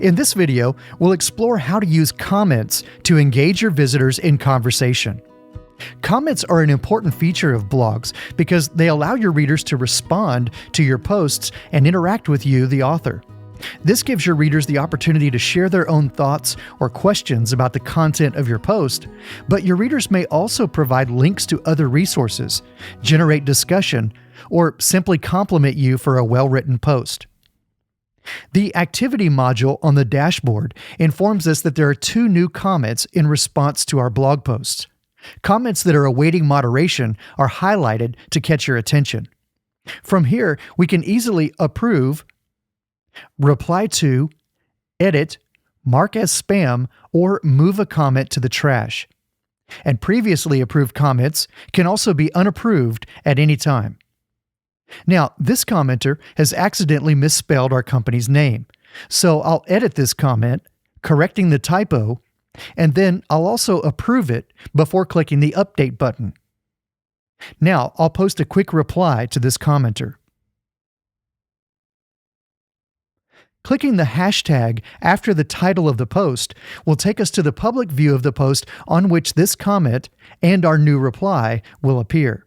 In this video, we'll explore how to use comments to engage your visitors in conversation. Comments are an important feature of blogs because they allow your readers to respond to your posts and interact with you, the author. This gives your readers the opportunity to share their own thoughts or questions about the content of your post, but your readers may also provide links to other resources, generate discussion, or simply compliment you for a well-written post. The Activity module on the dashboard informs us that there are 2 new comments in response to our blog posts. Comments that are awaiting moderation are highlighted to catch your attention. From here, we can easily approve, reply to, edit, mark as spam, or move a comment to the trash. And previously approved comments can also be unapproved at any time. Now, this commenter has accidentally misspelled our company's name, so I'll edit this comment, correcting the typo, and then I'll also approve it before clicking the Update button. Now, I'll post a quick reply to this commenter. Clicking the hashtag after the title of the post will take us to the public view of the post on which this comment and our new reply will appear.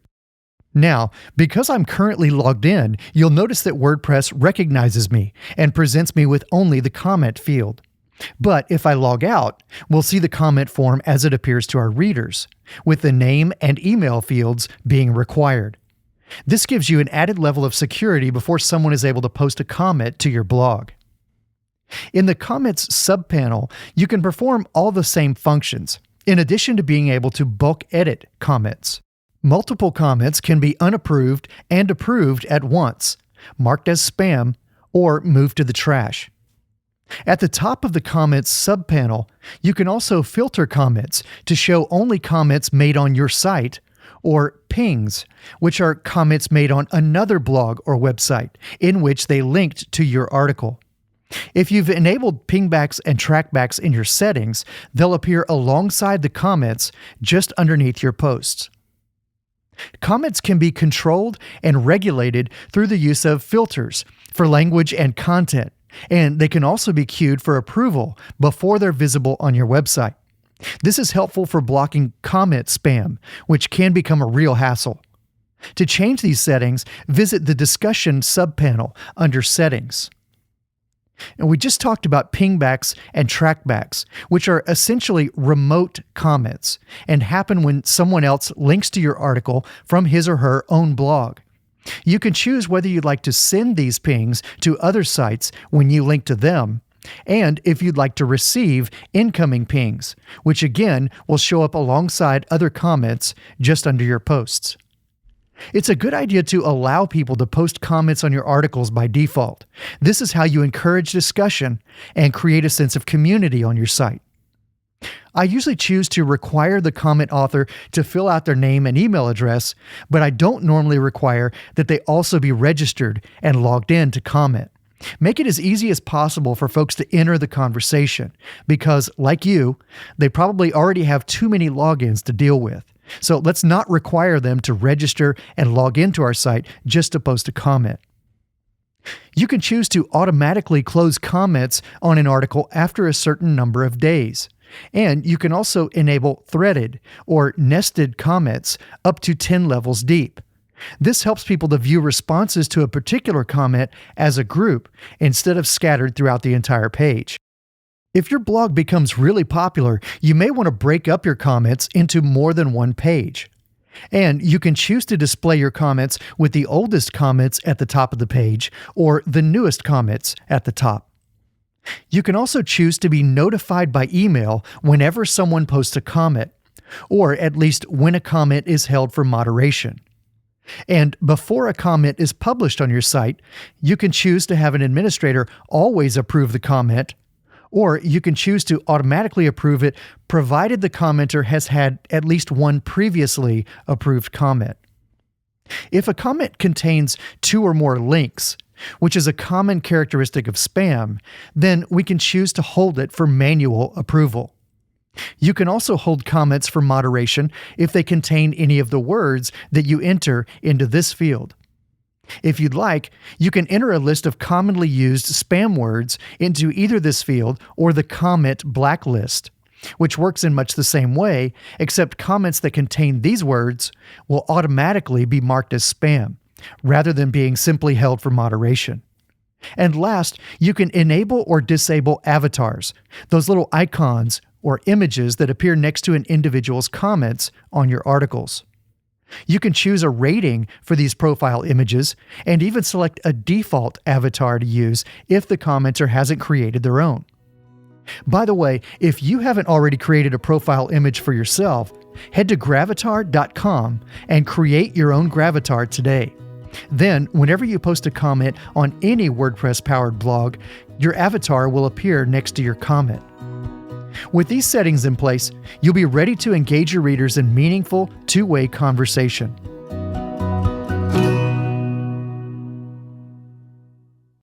Now, because I'm currently logged in, you'll notice that WordPress recognizes me and presents me with only the comment field. But if I log out, we'll see the comment form as it appears to our readers, with the name and email fields being required. This gives you an added level of security before someone is able to post a comment to your blog. In the Comments subpanel, you can perform all the same functions, in addition to being able to bulk edit comments. Multiple comments can be unapproved and approved at once, marked as spam, or moved to the trash. At the top of the Comments subpanel, you can also filter comments to show only comments made on your site, or pings, which are comments made on another blog or website in which they linked to your article. If you've enabled pingbacks and trackbacks in your settings, they'll appear alongside the comments just underneath your posts. Comments can be controlled and regulated through the use of filters for language and content, and they can also be queued for approval before they're visible on your website. This is helpful for blocking comment spam, which can become a real hassle. To change these settings, visit the Discussion subpanel under Settings. And we just talked about pingbacks and trackbacks, which are essentially remote comments and happen when someone else links to your article from his or her own blog. You can choose whether you'd like to send these pings to other sites when you link to them, and if you'd like to receive incoming pings, which again will show up alongside other comments just under your posts. It's a good idea to allow people to post comments on your articles by default. This is how you encourage discussion and create a sense of community on your site. I usually choose to require the comment author to fill out their name and email address, but I don't normally require that they also be registered and logged in to comment. Make it as easy as possible for folks to enter the conversation because, like you, they probably already have too many logins to deal with. So let's not require them to register and log into our site just to post a comment. You can choose to automatically close comments on an article after a certain number of days. And you can also enable threaded or nested comments up to 10 levels deep. This helps people to view responses to a particular comment as a group instead of scattered throughout the entire page. If your blog becomes really popular, you may want to break up your comments into more than one page. And you can choose to display your comments with the oldest comments at the top of the page or the newest comments at the top. You can also choose to be notified by email whenever someone posts a comment, or at least when a comment is held for moderation. And before a comment is published on your site, you can choose to have an administrator always approve the comment, or you can choose to automatically approve it provided the commenter has had at least one previously approved comment. If a comment contains 2 or more links, which is a common characteristic of spam, then we can choose to hold it for manual approval. You can also hold comments for moderation if they contain any of the words that you enter into this field. If you'd like, you can enter a list of commonly used spam words into either this field or the comment blacklist, which works in much the same way, except comments that contain these words will automatically be marked as spam, rather than being simply held for moderation. And last, you can enable or disable avatars, those little icons or images that appear next to an individual's comments on your articles. You can choose a rating for these profile images and even select a default avatar to use if the commenter hasn't created their own. By the way, if you haven't already created a profile image for yourself, head to gravatar.com and create your own gravatar today. Then, whenever you post a comment on any WordPress-powered blog, your avatar will appear next to your comment. With these settings in place, you'll be ready to engage your readers in meaningful, two-way conversation.